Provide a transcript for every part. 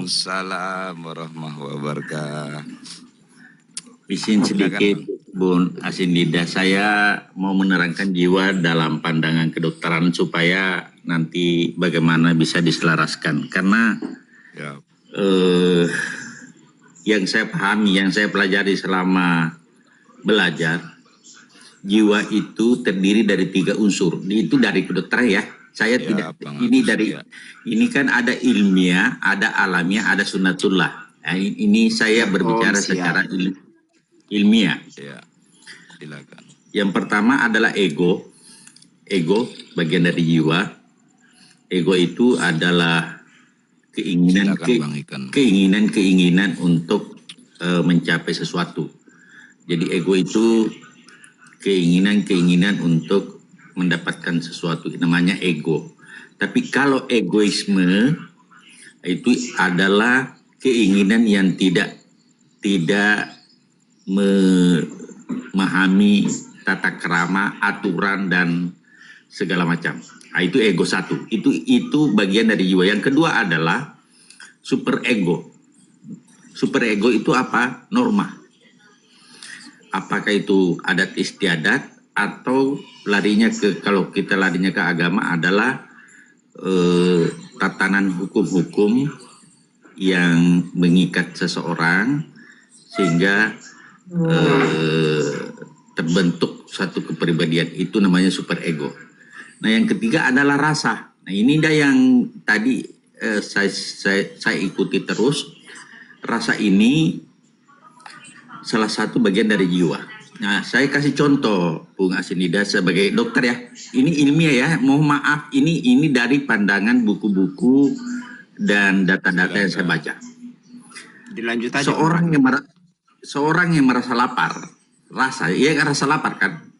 Waalaikumsalam warahmatullahi wabarakatuh. Izin sedikit, Bun Asindida, saya mau menerangkan jiwa dalam pandangan kedokteran supaya nanti bagaimana bisa diselaraskan. Karena Ya. yang saya pahami, yang saya pelajari selama belajar, jiwa itu terdiri dari 3 unsur. Itu dari kedokteran ya. Saya tidak. Ini dari ini kan ada ilmiah, ada alamiah, ada sunnatullah. Nah, ini saya berbicara secara ilmiah. Ya, silakan. Yang pertama adalah ego. Ego bagian dari jiwa. Ego itu adalah keinginan untuk mencapai sesuatu. Jadi ego itu keinginan untuk mendapatkan sesuatu, namanya ego. Tapi kalau egoisme itu adalah keinginan yang tidak memahami tata krama, aturan dan segala macam. Nah, itu ego satu. Itu bagian dari jiwa. Yang kedua adalah super ego. Super ego itu apa? Norma. Apakah itu adat istiadat atau kalau kita larinya ke agama adalah tatanan hukum-hukum yang mengikat seseorang sehingga terbentuk satu kepribadian. Itu namanya super ego. Nah, yang ketiga adalah rasa. Nah, ini dah yang tadi saya ikuti terus. Rasa ini salah satu bagian dari jiwa. Nah, saya kasih contoh, Bung Asindida, sebagai dokter ya. Ini ilmiah ya, mohon maaf, ini dari pandangan buku-buku dan data-data yang saya baca. Dilanjut aja. Seorang yang merasa lapar, rasa lapar kan.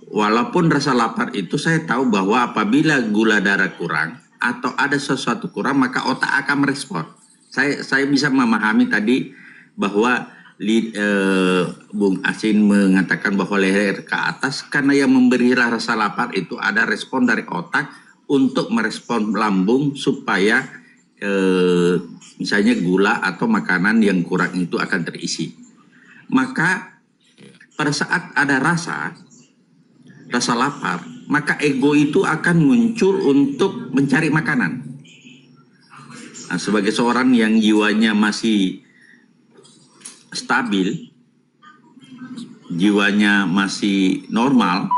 Walaupun rasa lapar itu saya tahu bahwa apabila gula darah kurang atau ada sesuatu kurang, maka otak akan merespon. Saya bisa memahami tadi bahwa Bung Asin mengatakan bahwa leher ke atas karena yang memberi rasa lapar itu ada respon dari otak untuk merespon lambung supaya misalnya gula atau makanan yang kurang itu akan terisi. Maka pada saat ada rasa lapar, maka ego itu akan muncul untuk mencari makanan. Nah, sebagai seorang yang jiwanya masih stabil, jiwanya masih normal,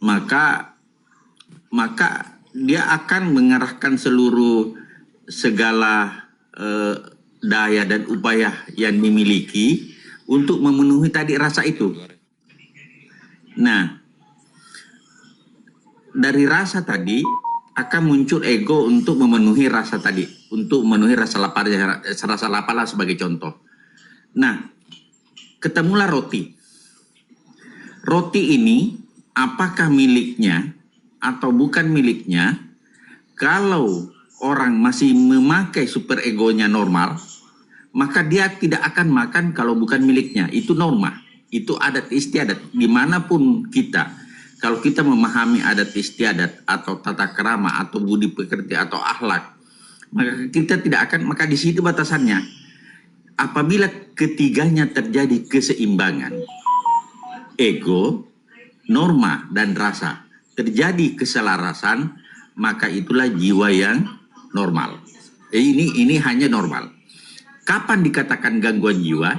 maka dia akan mengarahkan segala daya dan upaya yang dimiliki untuk memenuhi tadi rasa itu. Nah, dari rasa tadi akan muncul ego untuk memenuhi rasa tadi, untuk memenuhi rasa lapar lah sebagai contoh. Nah, ketemulah roti. Roti ini apakah miliknya atau bukan miliknya? Kalau orang masih memakai super egonya normal, maka dia tidak akan makan kalau bukan miliknya. Itu norma, itu adat istiadat dimanapun kita. Kalau kita memahami adat istiadat atau tata krama atau budi pekerti atau akhlak, maka kita tidak akan, maka di situ batasannya. Apabila ketiganya terjadi keseimbangan, ego, norma dan rasa, terjadi keselarasan, maka itulah jiwa yang normal. Ini hanya normal. Kapan dikatakan gangguan jiwa?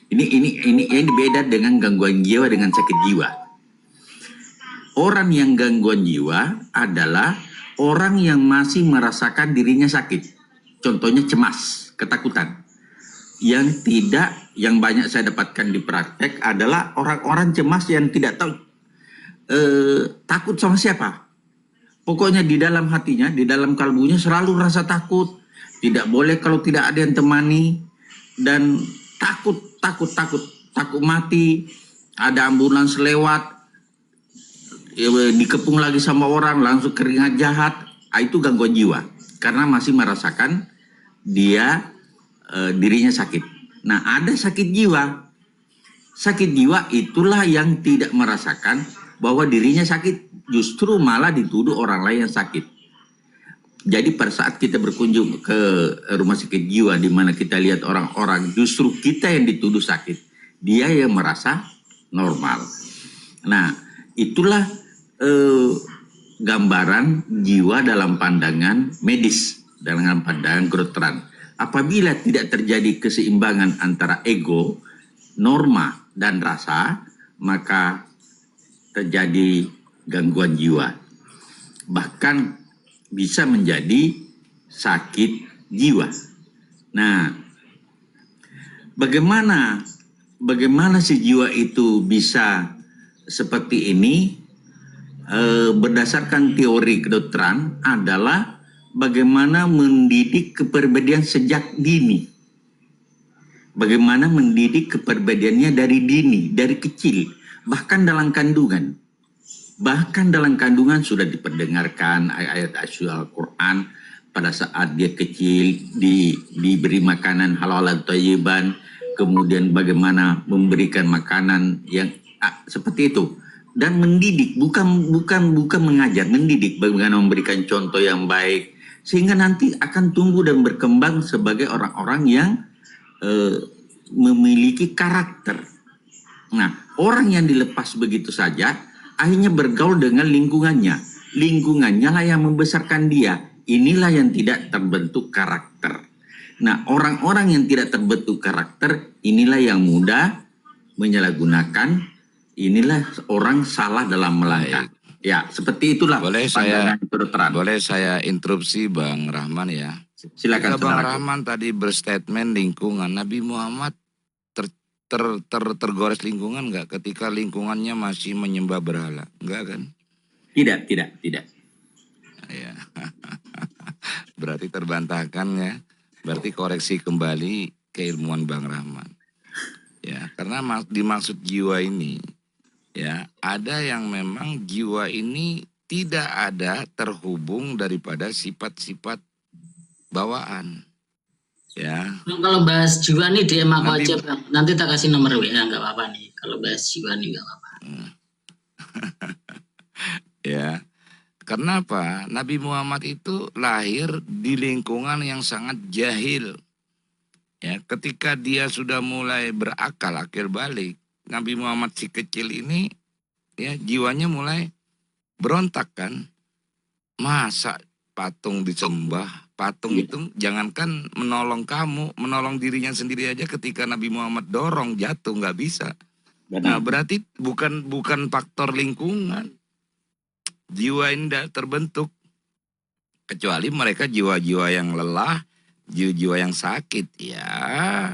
Ini beda dengan gangguan jiwa dengan sakit jiwa. Orang yang gangguan jiwa adalah orang yang masih merasakan dirinya sakit. Contohnya cemas, ketakutan. Yang banyak saya dapatkan di praktek adalah orang-orang cemas yang tidak tahu takut sama siapa. Pokoknya di dalam hatinya, di dalam kalbunya selalu rasa takut. Tidak boleh kalau tidak ada yang temani. Dan takut mati. Ada ambulans lewat, dikepung lagi sama orang, langsung keringat jahat. Itu gangguan jiwa karena masih merasakan dirinya sakit. Nah, ada sakit jiwa. Sakit jiwa itulah yang tidak merasakan bahwa dirinya sakit, justru malah dituduh orang lain yang sakit. Jadi pada saat kita berkunjung ke rumah sakit jiwa di mana kita lihat orang-orang, justru kita yang dituduh sakit, dia yang merasa normal. Nah, itulah gambaran jiwa dalam pandangan medis, dalam pandangan kedokteran. Apabila tidak terjadi keseimbangan antara ego, norma, dan rasa, maka terjadi gangguan jiwa. Bahkan bisa menjadi sakit jiwa. Nah, bagaimana si jiwa itu bisa seperti ini? Berdasarkan teori kedokteran adalah bagaimana mendidik kepribadian sejak dini. Bagaimana mendidik kepribadiannya dari dini, dari kecil, bahkan dalam kandungan. Bahkan dalam kandungan sudah diperdengarkan ayat-ayat Al-Quran pada saat dia kecil, diberi makanan halal dan thayyiban, kemudian bagaimana memberikan makanan yang seperti itu. Dan mendidik, bukan mengajar, mendidik, bagaimana memberikan contoh yang baik, sehingga nanti akan tumbuh dan berkembang sebagai orang-orang yang memiliki karakter. Nah, orang yang dilepas begitu saja, akhirnya bergaul dengan lingkungannya. Lingkungannya lah yang membesarkan dia. Inilah yang tidak terbentuk karakter. Nah, orang-orang yang tidak terbentuk karakter, inilah yang mudah menyalahgunakan. Inilah orang salah dalam melangkah. Ya, seperti itulah. Boleh saya interupsi Bang Rahman ya. Silakan. Bang Rahman tadi berstatement lingkungan. Nabi Muhammad tergores lingkungan nggak ketika lingkungannya masih menyembah berhala? Enggak kan? Tidak. Ya. Berarti terbantahkan ya. Berarti koreksi kembali keilmuan Bang Rahman. Ya, karena dimaksud jiwa ini ya, ada yang memang jiwa ini tidak ada terhubung daripada sifat-sifat bawaan. Ya. Kalau bahas jiwa nih DM aku aja Bang. Nanti tak kasih nomor WA, nggak apa-apa nih. Kalau bahas jiwa nih nggak apa-apa. Ya. Karena apa? Nabi Muhammad itu lahir di lingkungan yang sangat jahil. Ya, ketika dia sudah mulai berakal, akil balik, Nabi Muhammad si kecil ini ya jiwanya mulai berontak kan. Masa patung disembah? Patung itu jangankan menolong kamu, menolong dirinya sendiri aja ketika Nabi Muhammad dorong jatuh nggak bisa. Nah, berarti bukan faktor lingkungan. Jiwa ini tidak terbentuk. Kecuali mereka jiwa-jiwa yang lelah, jiwa-jiwa yang sakit, ya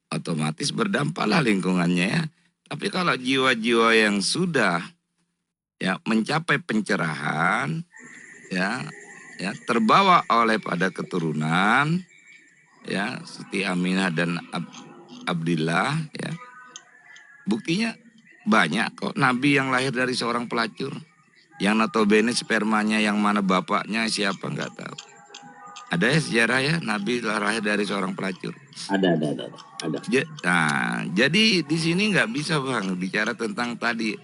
otomatis berdampaklah lingkungannya ya. Tapi kalau jiwa-jiwa yang sudah ya mencapai pencerahan, ya terbawa oleh pada keturunan ya Siti Aminah dan Abdillah ya, buktinya banyak kok nabi yang lahir dari seorang pelacur, yang notabene spermanya yang mana bapaknya siapa nggak tahu. Ada ya sejarah ya nabi lahir dari seorang pelacur. Ada. Nah, jadi di sini nggak bisa Bang bicara tentang tadi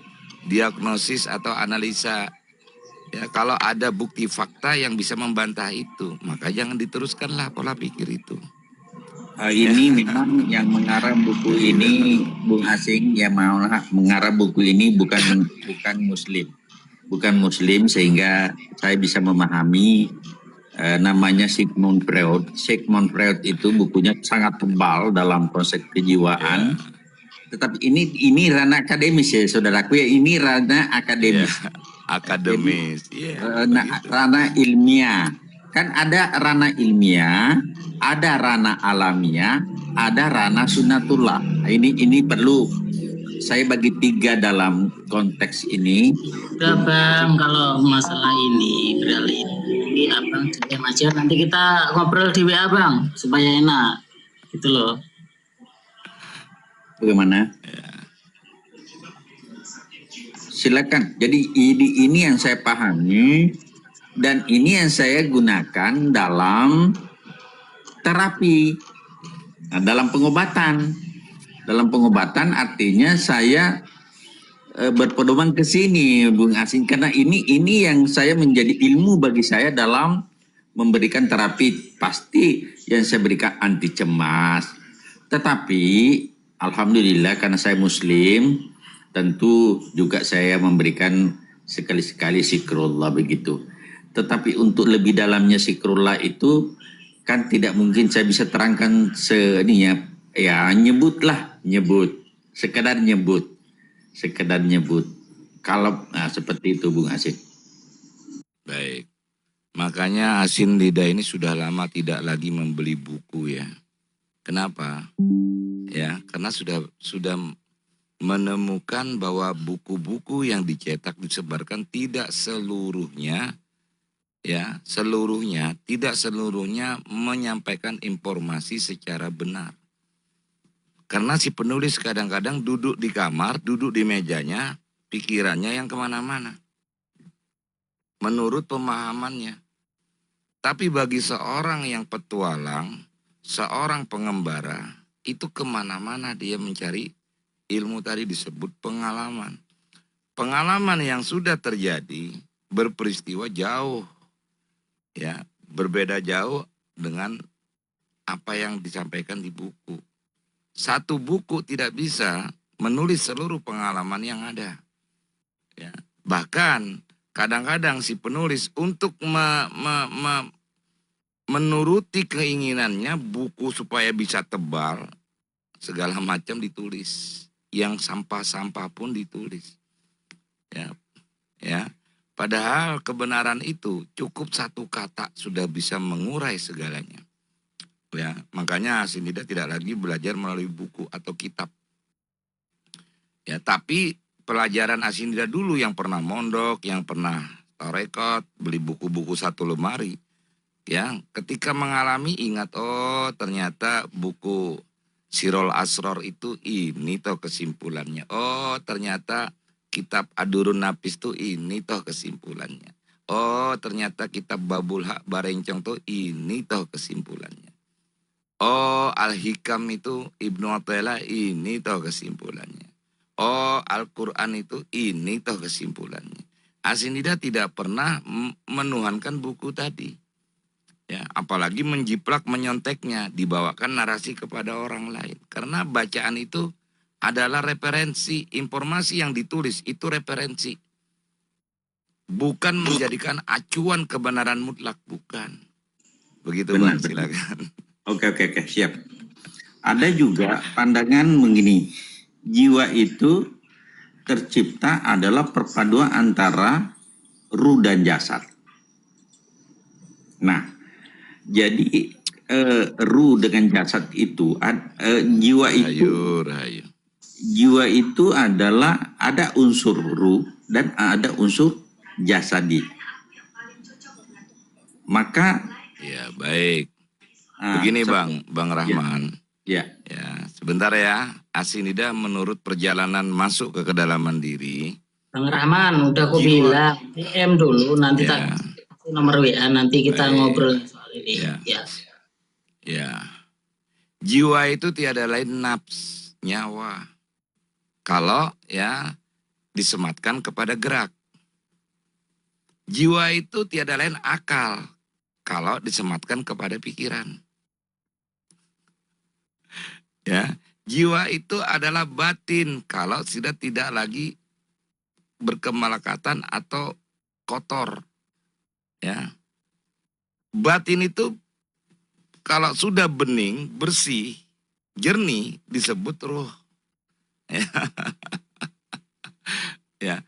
diagnosis atau analisa. Ya, kalau ada bukti fakta yang bisa membantah itu, maka jangan diteruskanlah pola pikir itu. Ini memang yang mengarang buku ini, Bung Asing, yang mengarang buku ini bukan Muslim, sehingga saya bisa memahami. Namanya Sigmund Freud. Sigmund Freud itu bukunya sangat tebal dalam konsep kejiwaan. Tetapi ini ranah akademis ya, saudaraku ya. Ini ranah akademis. Akademis. Ranah ilmiah. Kan ada ranah ilmiah, ada ranah alamiah, ada ranah sunatullah. Ini perlu saya bagi 3 dalam konteks ini. Udah Bang, kalau masalah ini beralih ini Abang DM aja, nanti kita ngobrol di WA Bang supaya enak gitu loh. Bagaimana? Silakan. Jadi ini yang saya pahami dan ini yang saya gunakan dalam terapi, dalam pengobatan. Dalam pengobatan artinya saya berpedoman ke sini, Bung Asing, karena ini yang saya menjadi ilmu bagi saya dalam memberikan terapi, pasti yang saya berikan anti cemas. Tetapi alhamdulillah karena saya muslim, tentu juga saya memberikan sekali-sekali zikrullah begitu. Tetapi untuk lebih dalamnya zikrullah itu kan tidak mungkin saya bisa terangkan sekedar nyebut. Kalau seperti itu Bung Asif. Baik. Makanya Asin Lidah ini sudah lama tidak lagi membeli buku ya. Kenapa? Ya, karena sudah menemukan bahwa buku-buku yang dicetak disebarkan tidak seluruhnya tidak seluruhnya menyampaikan informasi secara benar. Karena si penulis kadang-kadang duduk di kamar, duduk di mejanya, pikirannya yang kemana-mana. Menurut pemahamannya. Tapi bagi seorang yang petualang, seorang pengembara, itu kemana-mana dia mencari ilmu tadi disebut pengalaman. Pengalaman yang sudah terjadi berperistiwa jauh, ya berbeda jauh dengan apa yang disampaikan di buku. Satu buku tidak bisa menulis seluruh pengalaman yang ada. Ya. Bahkan kadang-kadang si penulis untuk menuruti keinginannya buku supaya bisa tebal, segala macam ditulis. Yang sampah-sampah pun ditulis. Ya. Padahal kebenaran itu cukup satu kata sudah bisa mengurai segalanya. Ya, makanya Asin Lidah tidak lagi belajar melalui buku atau kitab. Ya, tapi pelajaran Asin Lidah dulu yang pernah mondok, yang pernah tarekot, beli buku-buku satu lemari. Ya, ketika mengalami ingat, oh ternyata buku Sirol Asror itu ini toh kesimpulannya. Oh ternyata kitab Adurun Nafis itu ini toh kesimpulannya. Oh ternyata kitab Babul Haq Barencong itu ini toh kesimpulannya. Oh Al-Hikam itu Ibnu Athaillah ini toh kesimpulannya. Oh Al-Quran itu ini toh kesimpulannya. Asin Lidah tidak pernah menuhankan buku tadi. Ya, apalagi menjiplak menyonteknya, dibawakan narasi kepada orang lain. Karena bacaan itu adalah referensi, informasi yang ditulis itu referensi. Bukan menjadikan acuan kebenaran mutlak, bukan. Begitu Benar, Bang, silakan. Oke, siap. Ada juga pandangan begini, jiwa itu tercipta adalah perpaduan antara ruh dan jasad. Nah, jadi ruh dengan jasad itu, jiwa itu adalah ada unsur ruh dan ada unsur jasadi. Maka Ya baik. Begini Bang Rahman. Ya. Sebentar ya. Asin Lidah menurut perjalanan masuk ke kedalaman diri. Bang Rahman, udah aku bilang DM dulu, nanti tak nomor WA, nanti kita ngobrol soal ini. Ya. Jiwa itu tiada lain nafs, nyawa. Kalau ya disematkan kepada gerak. Jiwa itu tiada lain akal. Kalau disematkan kepada pikiran. Ya, jiwa itu adalah batin kalau sudah tidak lagi berkemalakatan atau kotor. Ya. Batin itu kalau sudah bening, bersih, jernih disebut ruh. Ya. Ya.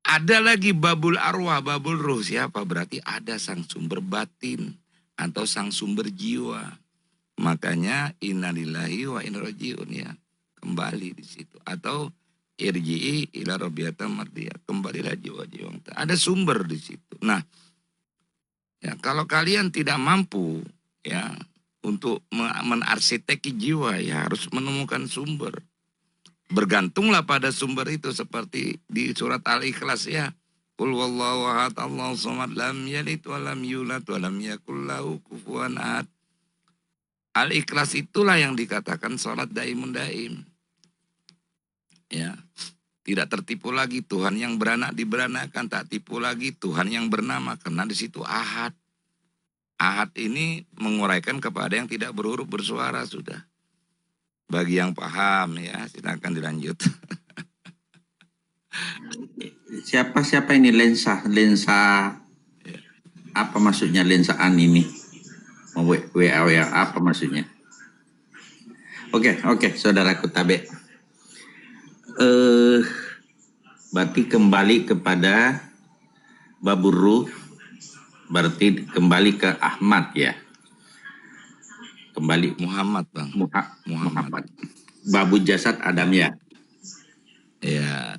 Ada lagi babul arwah, babul ruh. Siapa? Berarti ada sang sumber batin atau sang sumber jiwa. Makanya innalillahi wa inna rajiun ya. Kembali di situ. Atau irji'i ila rabbiyata mardiyah. Kembalilah jiwa-jiwa. Ada sumber di situ. Nah, ya kalau kalian tidak mampu ya untuk menarsiteki jiwa ya harus menemukan sumber. Bergantunglah pada sumber itu seperti di surat Al-Ikhlas ya. Qul wallahu ahad Allahu samad lam yalid wa lam yulad wa lam yakul lahu kufuwan ahad. Al-Ikhlas itulah yang dikatakan salat daimun daim. Ya. Tidak tertipu lagi Tuhan yang beranak diberanakan, tak tipu lagi Tuhan yang bernama karena di situ ahad. Ahad ini menguraikan kepada yang tidak berhuruf bersuara sudah. Bagi yang paham ya, silakan dilanjut. Siapa ini lensa apa maksudnya lensaan ini? WA apa maksudnya? Oke, saudaraku tabe. Berarti kembali kepada Baburu, berarti kembali ke Ahmad ya. Kembali Muhammad, Bang. Muhammad. Babu jasad Adam ya. Ya,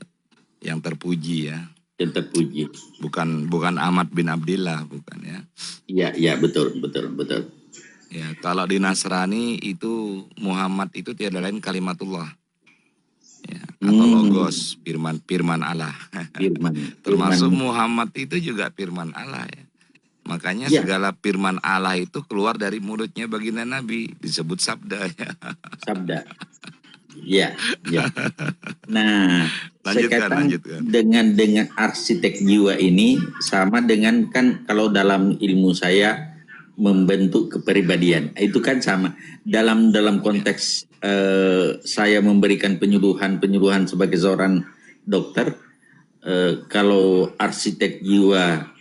yang terpuji ya. Yang terpuji. Bukan Ahmad bin Abdillah, bukan ya. Iya, betul. Ya, kalau di Nasrani itu Muhammad itu tiada lain kalimatullah. Ya, atau logos, firman Allah. Termasuk Muhammad itu juga firman Allah ya. Makanya segala firman Allah itu keluar dari mulutnya baginda Nabi, disebut sabda ya. Sabda. Iya. Nah, lanjutkan. Dengan arsitek jiwa ini sama dengan kan kalau dalam ilmu saya membentuk kepribadian. Itu kan sama. Dalam konteks saya memberikan penyuluhan sebagai seorang dokter, kalau arsitek jiwa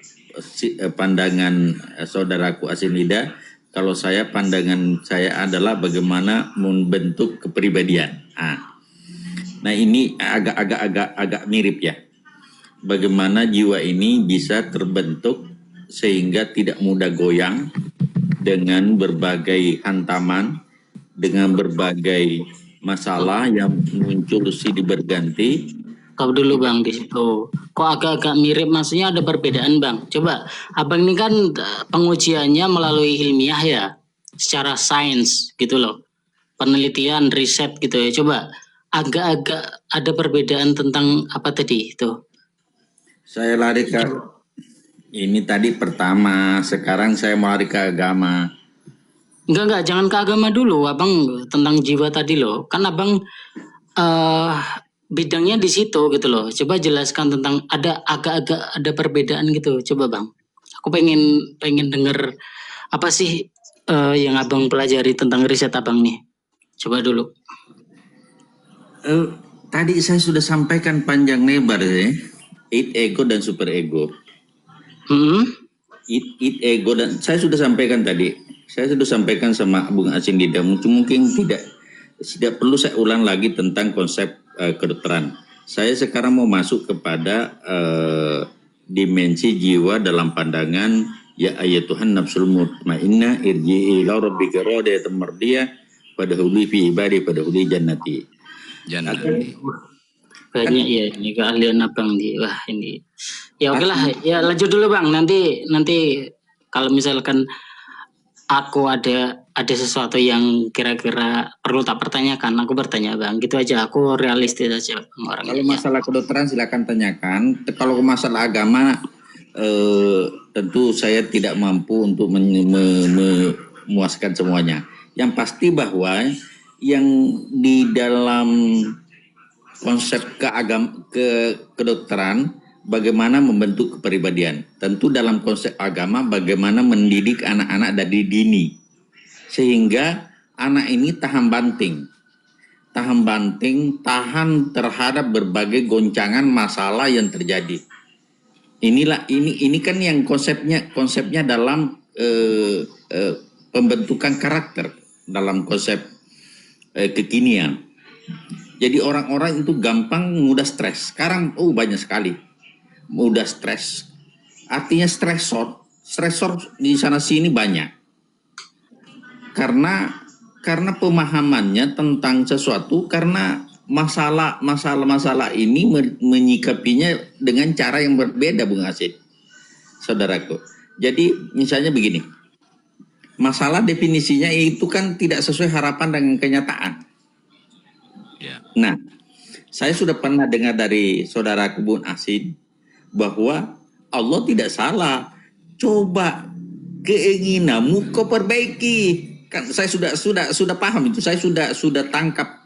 pandangan saudaraku Asinida, kalau pandangan saya adalah bagaimana membentuk kepribadian. Nah ini agak mirip ya. Bagaimana jiwa ini bisa terbentuk sehingga tidak mudah goyang dengan berbagai hantaman, dengan berbagai masalah yang muncul silih berganti. Kau dulu Bang di situ. Kok agak-agak mirip, maksudnya ada perbedaan Bang. Coba, Abang ini kan pengujiannya melalui ilmiah ya, secara sains gitu loh. Penelitian, riset gitu ya. Coba, agak-agak ada perbedaan tentang apa tadi itu? Saya lari ke ini tadi pertama, sekarang saya mau lari ke agama. Enggak, jangan ke agama dulu, Abang, tentang jiwa tadi loh. Kan Abang bidangnya di situ gitu loh. Coba jelaskan tentang agak-agak ada perbedaan gitu. Coba Bang. Aku pengen denger apa sih yang Abang pelajari tentang riset Abang nih. Coba dulu. Tadi saya sudah sampaikan panjang lebar ya. Id ego dan super ego. Id ego dan saya sudah sampaikan tadi. Saya sudah sampaikan sama Bung Asinida. Mungkin tidak perlu saya ulang lagi tentang konsep kedokteran. Saya sekarang mau masuk kepada dimensi jiwa dalam pandangan ya ayatuhan nafsul mutmainnah irji'i ila rabbika radiyatan mardiyah fadkhuli fi ibadi fadkhuli jannati. Banyak ya ini keahlian Abang di wah ini. Ya oke lah, ya lanjut dulu Bang. Nanti kalau misalkan aku ada sesuatu yang kira-kira perlu tak pertanyakan, aku bertanya Bang. Gitu aja, aku realistis aja orangnya. Kalau masalah kedokteran silakan tanyakan. Kalau masalah agama tentu saya tidak mampu untuk memuaskan semuanya. Yang pasti bahwa yang di dalam konsep kedokteran bagaimana membentuk kepribadian. Tentu dalam konsep agama bagaimana mendidik anak-anak dari dini. Sehingga anak ini tahan banting, tahan terhadap berbagai goncangan masalah yang terjadi. Ini kan yang konsepnya dalam pembentukan karakter dalam konsep kekinian. Jadi orang-orang itu gampang mudah stres. Sekarang banyak sekali mudah stres. Artinya stresor di sana sini banyak. Karena pemahamannya tentang sesuatu, karena masalah ini menyikapinya dengan cara yang berbeda, Bung Asid, saudaraku. Jadi misalnya begini, masalah definisinya itu kan tidak sesuai harapan dengan kenyataan. Nah, saya sudah pernah dengar dari saudaraku Bung Asid bahwa Allah tidak salah. Coba keinginanmu kau perbaiki. Kan saya sudah paham itu. Saya sudah tangkap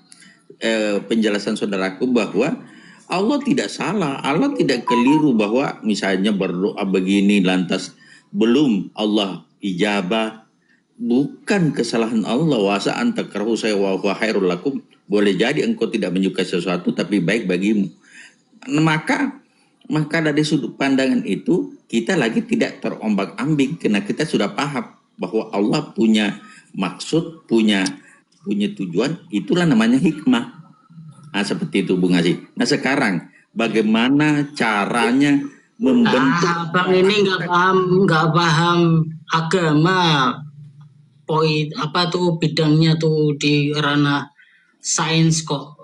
penjelasan saudaraku bahwa Allah tidak salah. Allah tidak keliru bahwa misalnya berdoa begini lantas belum Allah ijabah, bukan kesalahan Allah. Wasa antakrahu saya wa huwa khairul lakum. Boleh jadi engkau tidak menyukai sesuatu tapi baik bagimu. Nah, maka dari sudut pandangan itu kita lagi tidak terombang-ambing karena kita sudah paham bahwa Allah punya maksud, punya tujuan, itulah namanya hikmah. Nah, seperti itu Bung Aziz. Nah, sekarang bagaimana caranya membentuk Bang ini nggak paham agama. Poin apa tuh bidangnya tuh di ranah sains kok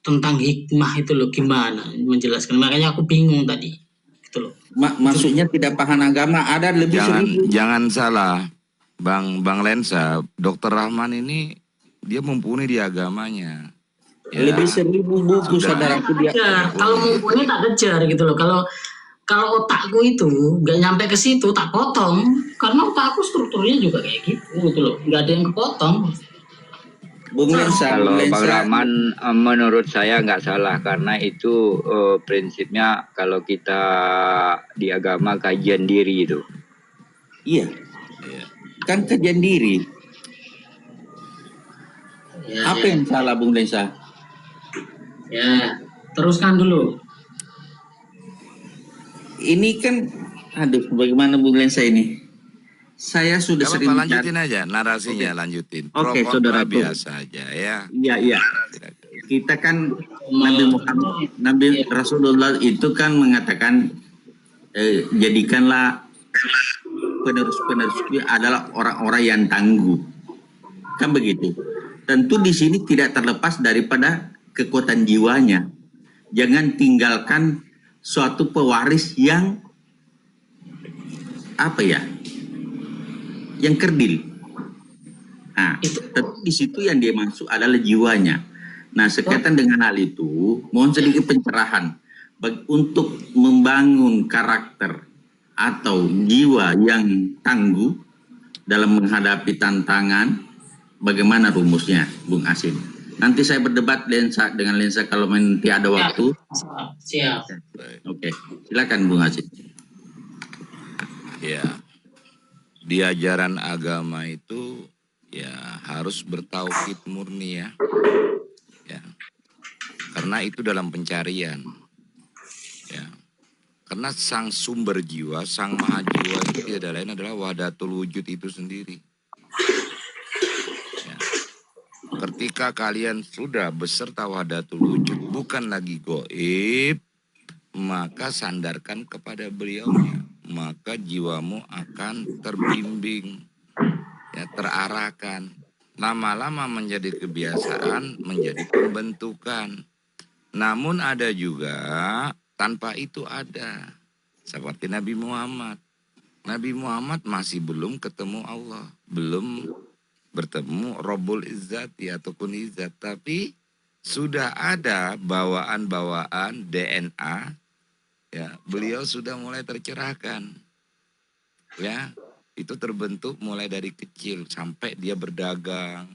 tentang hikmah itu loh gimana menjelaskan. Makanya aku bingung tadi. Gitu loh. maksudnya tidak paham agama, ada lebih seribu. Jangan salah, Bang Lensa, Dokter Rahman ini dia mumpuni di agamanya. Ya. Lebih 1000 buku saudaraku dia. Kalau mumpuni tak kejar gitu loh. Kalau otakku itu nggak nyampe ke situ tak potong karena otakku strukturnya juga kayak gitu loh, nggak ada yang kepotong. Bung Lensa, Kalau Bung Bang Lensa, Rahman menurut saya nggak salah karena itu prinsipnya kalau kita di agama kajian diri itu. iya, kan kajian diri. Ya, Apa yang salah Bung Lensa? ya, teruskan dulu. Ini kan, aduh, bagaimana Bung Lensa ini? Saya sudah Gak sering apa-apa, lanjutin aja narasinya, lanjutin. Oke, Pro kontra saudaraku. biasa aja ya. Iya. Kita kan Nabi Muhammad, Nabi Rasulullah itu kan mengatakan jadikanlah penerus adalah orang-orang yang tangguh. Kan begitu. Tentu di sini tidak terlepas daripada kekuatan jiwanya. Jangan tinggalkan suatu pewaris yang apa ya? Yang kerdil. Nah, tentu di situ yang dia masuk adalah jiwanya. Nah, sekaitan dengan hal itu, mohon sedikit pencerahan untuk membangun karakter atau jiwa yang tangguh dalam menghadapi tantangan. Bagaimana rumusnya, Bung Asin? Nanti saya berdebat dengan Lensa kalau nanti ada waktu. Siap. Oke, silakan Bung Asin. Ya, di ajaran agama itu ya harus bertauhid murni ya. Karena itu dalam pencarian. Ya. Karena sang sumber jiwa, sang maha jiwa itu tidak lain adalah wahdatul wujud itu sendiri. Ya. Ketika kalian sudah beserta wahdatul wujud, bukan lagi goib, maka sandarkan kepada beliaunya. Maka jiwamu akan terbimbing, ya, terarahkan. Lama-lama menjadi kebiasaan, menjadi pembentukan. Namun ada juga tanpa itu ada. Seperti Nabi Muhammad. Nabi Muhammad masih belum ketemu Allah. Belum bertemu Rabbul Izzati ataupun Izzat. Tapi sudah ada bawaan-bawaan DNA. Ya, beliau sudah mulai tercerahkan. Ya, itu terbentuk mulai dari kecil sampai dia berdagang.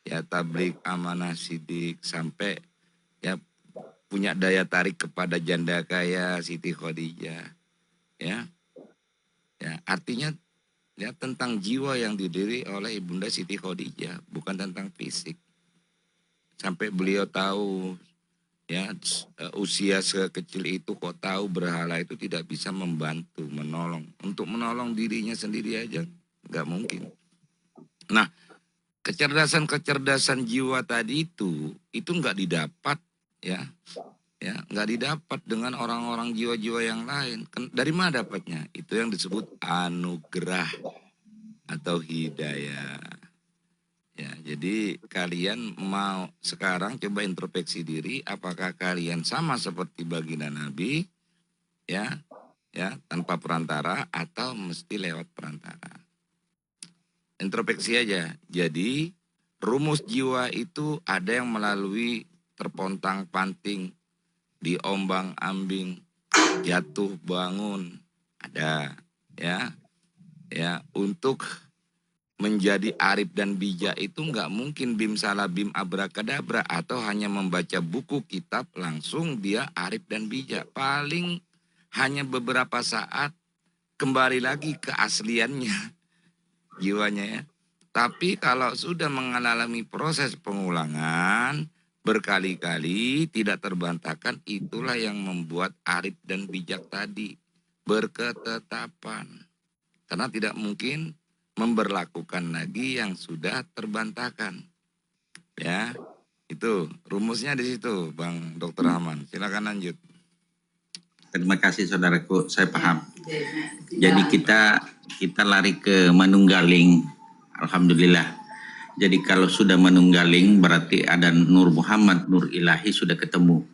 Ya, tabligh amanah sidik sampai ya punya daya tarik kepada janda kaya Siti Khadijah. Ya. Ya, artinya ya tentang jiwa yang didiri oleh Ibunda Siti Khadijah, bukan tentang fisik. Sampai beliau tahu ya usia sekecil itu kok tahu berhala itu tidak bisa membantu, menolong. Untuk menolong dirinya sendiri aja nggak mungkin. Nah, kecerdasan jiwa tadi itu nggak didapat ya nggak didapat dengan orang-orang jiwa-jiwa yang lain. Dari mana dapatnya? Itu yang disebut anugerah atau hidayah. Ya, jadi kalian mau sekarang coba introspeksi diri, apakah kalian sama seperti baginda Nabi, ya tanpa perantara atau mesti lewat perantara? Introspeksi aja. Jadi rumus jiwa itu ada yang melalui terpontang-panting, diombang-ambing, jatuh bangun, ada ya untuk menjadi arif dan bijak itu nggak mungkin bim salah bim abrakadabra atau hanya membaca buku kitab langsung dia arif dan bijak. Paling hanya beberapa saat kembali lagi ke asliannya. jiwanya ya. Tapi kalau sudah mengalami proses pengulangan berkali-kali tidak terbantahkan, itulah yang membuat arif dan bijak tadi berketetapan. Karena tidak mungkin memberlakukan lagi yang sudah terbantahkan. Ya, itu rumusnya di situ, Bang Dr. Rahman. Silakan lanjut. Terima kasih saudaraku, saya paham. Jadi kita lari ke manunggaling, alhamdulillah. Jadi kalau sudah manunggaling berarti ada Nur Muhammad, Nur Ilahi sudah ketemu.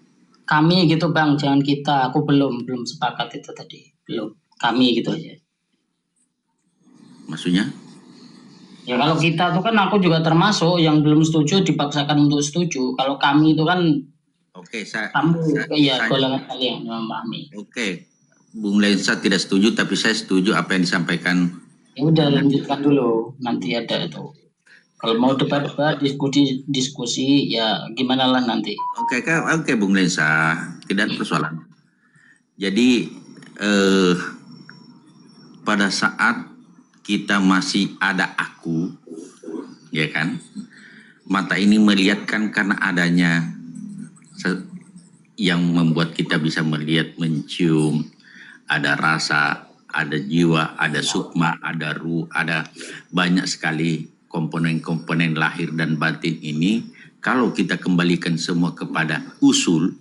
Kami gitu Bang, jangan kita. Aku belum sepakat itu tadi. Belum. Kami gitu aja. Maksudnya? Ya kalau kita tuh kan aku juga termasuk yang belum setuju dipaksakan untuk setuju. Kalau kami itu kan Oke, saya golongan kalian yang memahami. Oke, Bung Lensa tidak setuju, tapi saya setuju apa yang disampaikan. Ya udah lanjutkan dulu, nanti ada itu. Kalau mau debat-debat, diskusi, ya gimana lah nanti. Oke, Bung Lensa, tidak ada persoalan. Jadi pada saat kita masih ada aku, ya kan, mata ini melihatkan karena adanya yang membuat kita bisa melihat, mencium, ada rasa, ada jiwa, ada sukma, ada ruh, ada banyak sekali komponen-komponen lahir dan batin ini. Kalau kita kembalikan semua kepada usul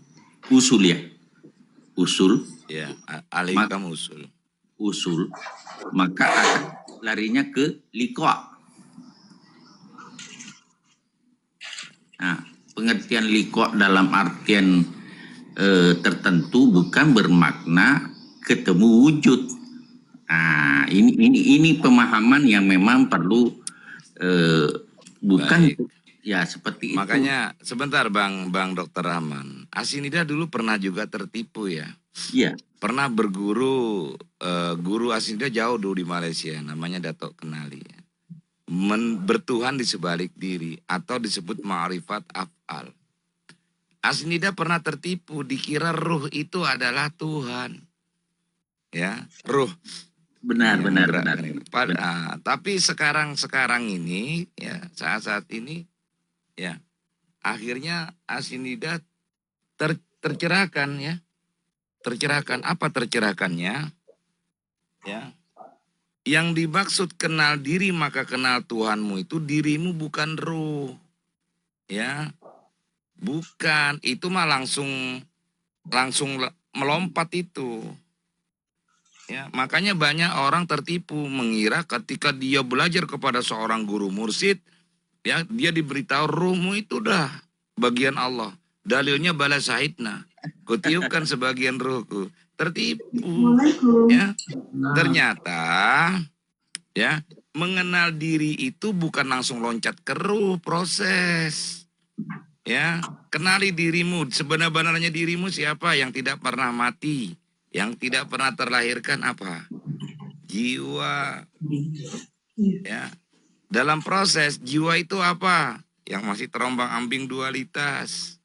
Ya, alih kamu usul, maka akan larinya ke liqa. Nah, pengertian liqa dalam artian tertentu bukan bermakna ketemu wujud. Nah, ini pemahaman yang memang perlu bukan. Baik. Ya seperti itu. Makanya sebentar Bang Dr. Rahman, Asinida dulu pernah juga tertipu ya. Iya. Pernah berguru, guru Asinida jauh dulu di Malaysia, namanya Datuk Kenali. Bertuhan di sebalik diri atau disebut ma'rifat af'al. Asinida pernah tertipu, dikira ruh itu adalah Tuhan. Ya, ruh. Benar. Tapi sekarang ini ya, saat ini ya, akhirnya Asinida tercerahkan ya. Tercerahkan. Apa tercerahkannya? Ya. Yang dimaksud kenal diri maka kenal Tuhanmu itu dirimu bukan ruh. Ya. Bukan, itu mah langsung melompat itu. Ya, makanya banyak orang tertipu mengira ketika dia belajar kepada seorang guru mursyid, ya, dia diberitahu ruhmu itu dah bagian Allah. Dalilnya bala syahidna. Kutiupkan sebagian ruhku. Tertipu. Ya. Ternyata ya, mengenal diri itu bukan langsung loncat ke ruh, proses. Ya, kenali dirimu. Sebenar-benarnya dirimu siapa? Yang tidak pernah mati, yang tidak pernah terlahirkan apa? Jiwa. Ya. Dalam proses jiwa itu apa? Yang masih terombang-ambing dualitas.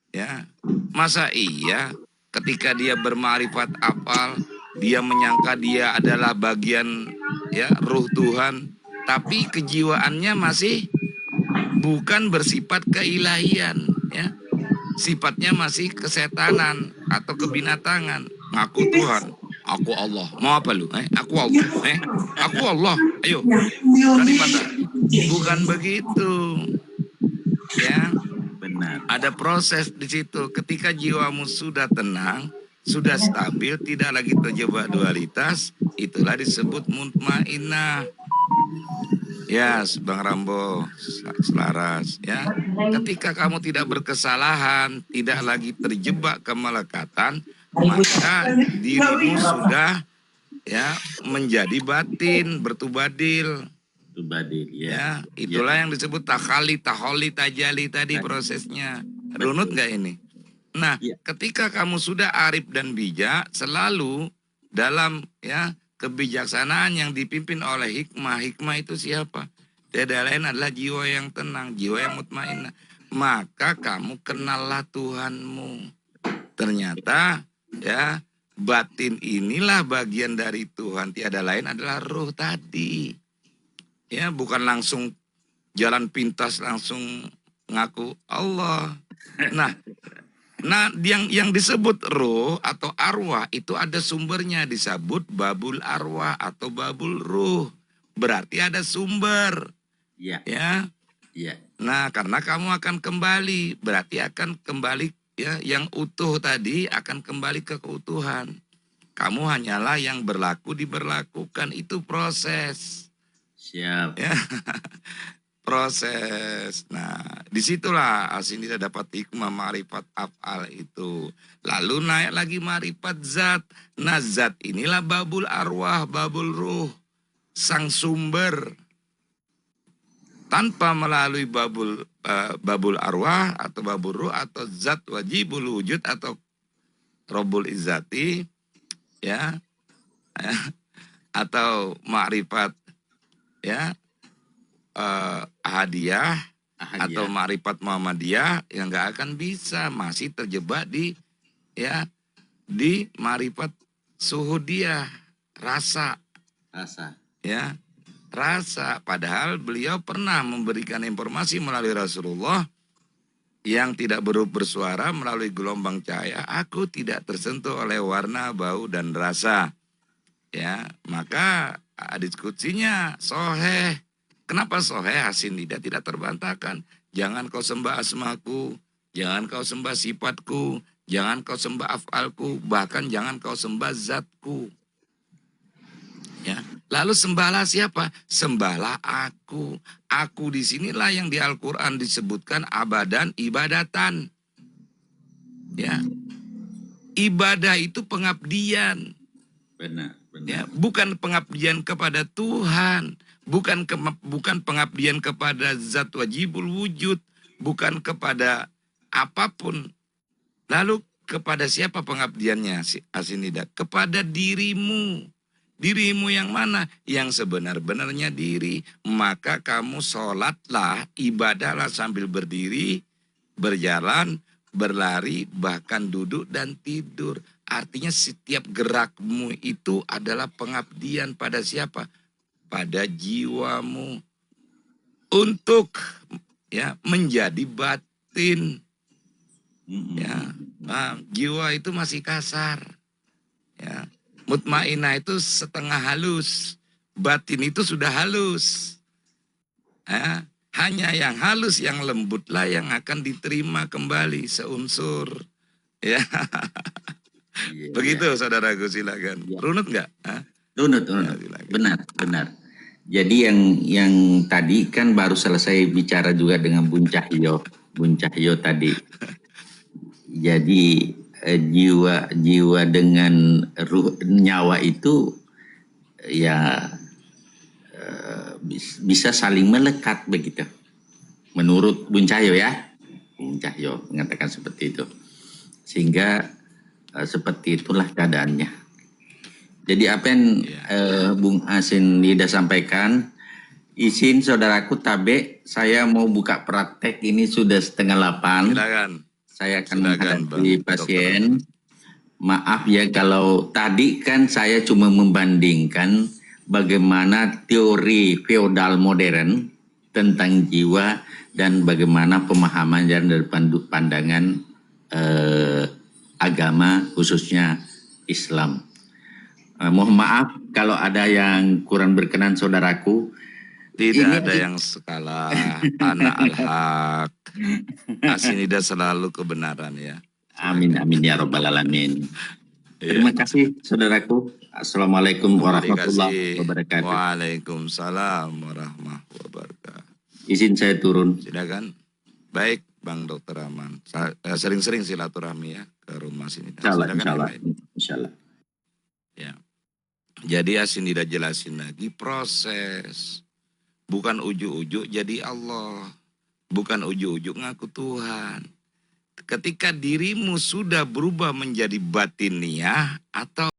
Ya. Masa iya ketika dia bermarifat apal, dia menyangka dia adalah bagian ya ruh Tuhan, tapi kejiwaannya masih bukan bersifat keilahian, ya. Sifatnya masih kesetanan atau kebinatangan. Ngaku Tuhan, aku Allah. Mau apa lu? Aku Allah. Aku Allah. Ayo, berani bantah. Bukan begitu. Ya. Benar. Ada proses di situ. Ketika jiwamu sudah tenang, sudah stabil, tidak lagi terjebak dualitas, itulah disebut mutmainnah. Ya, Bang Rambo, selaras ya. Ketika kamu tidak berkesalahan, tidak lagi terjebak kemelekatan, maka dirimu sudah ya menjadi batin, bertubadil. Ya, itulah yang disebut taholi, tajali tadi prosesnya. Runut nggak ini? Nah, ketika kamu sudah arif dan bijak, selalu dalam ya kebijaksanaan yang dipimpin oleh hikmah. Hikmah itu siapa? Tidak lain adalah jiwa yang tenang, jiwa yang mutmainnah. Maka kamu kenallah Tuhanmu. Ternyata ya batin inilah bagian dari Tuhan. Tiada lain adalah ruh tadi. Ya, bukan langsung jalan pintas langsung ngaku Allah. Nah, yang disebut roh atau arwah itu ada sumbernya, disebut babul arwah atau babul ruh. Berarti ada sumber, Iya, ya. iya. Nah, karena kamu akan kembali, berarti akan kembali, ya, yang utuh tadi akan kembali ke keutuhan. Kamu hanyalah yang berlaku diberlakukan, itu proses. Siap. Ya, proses. Nah, disitulah Asinida dapat hikmah ma'rifat af'al itu. Lalu naik lagi ma'rifat zat. Nah, zat inilah babul arwah, babul ruh, sang sumber. Tanpa melalui babul arwah atau babul ruh atau zat wajibul wujud atau robul izzati, ya, atau ma'rifat, ya, ahadiyah atau ma'rifat Muhammadiyah, yang nggak akan bisa, masih terjebak di, ya, di ma'rifat suhudiyah, rasa, ya, rasa. Padahal beliau pernah memberikan informasi melalui Rasulullah yang tidak bersuara melalui gelombang cahaya, aku tidak tersentuh oleh warna, bau, dan rasa. Ya, maka hadits kutsinya soheh. Kenapa soheh? Asinida tidak terbantahkan. Jangan kau sembah asmaku, jangan kau sembah sifatku, jangan kau sembah af'alku, bahkan jangan kau sembah zatku. Ya, lalu sembahlah siapa? Sembahlah aku. Aku di sinilah yang di Al-Quran disebutkan abadan ibadatan. Ya, ibadah itu pengabdian. Benar. Ya, bukan pengabdian kepada Tuhan, bukan pengabdian kepada zat wajibul wujud, bukan kepada apapun. Lalu kepada siapa pengabdiannya, Asinida? Kepada dirimu. Dirimu yang mana? Yang sebenar-benarnya diri. Maka kamu sholatlah, ibadahlah sambil berdiri, berjalan, berlari, bahkan duduk dan tidur. Artinya setiap gerakmu itu adalah pengabdian pada siapa? Pada jiwamu. Untuk, ya, menjadi batin. Ya, jiwa itu masih kasar. Ya, mutmainah itu setengah halus, batin itu sudah halus. Ya, hanya yang halus, yang lembutlah yang akan diterima kembali seunsur. Ya, begitu saudaraku, silakan. Runut nggak? Runut. Ya, Benar. Jadi yang tadi kan baru selesai bicara juga dengan Bun Cahyo tadi. Jadi jiwa dengan ruh, nyawa itu ya bisa saling melekat begitu. Menurut Bun Cahyo ya. Bun Cahyo mengatakan seperti itu. Sehingga seperti itulah keadaannya. Jadi apa yang Bung Asinida sampaikan, izin saudaraku Tabe, saya mau buka praktek, ini sudah 7:30. Silakan. Saya akan menghadapi pasien. Maaf ya kalau tadi kan saya cuma membandingkan bagaimana teori feodal modern tentang jiwa dan bagaimana pemahaman dari pandangan agama khususnya Islam. Mohon maaf kalau ada yang kurang berkenan saudaraku. Tidak ada yang skala. Anak al-haq. Asinida selalu kebenaran ya. Amin ya robbal alamin. Terima kasih saudaraku. Assalamualaikum warahmatullahi wabarakatuh. Waalaikumsalam warahmatullahi wabarakatuh. Izin saya turun. Silakan. Baik Bang Dr. Rahman. Sering-sering silaturahmi ya ke rumah Asinida. Insyaallah. Ya. Jadi Asinida jelasin lagi proses. Bukan ujuk-ujuk jadi Allah. Bukan ujuk-ujuk ngaku Tuhan. Ketika dirimu sudah berubah menjadi batiniah atau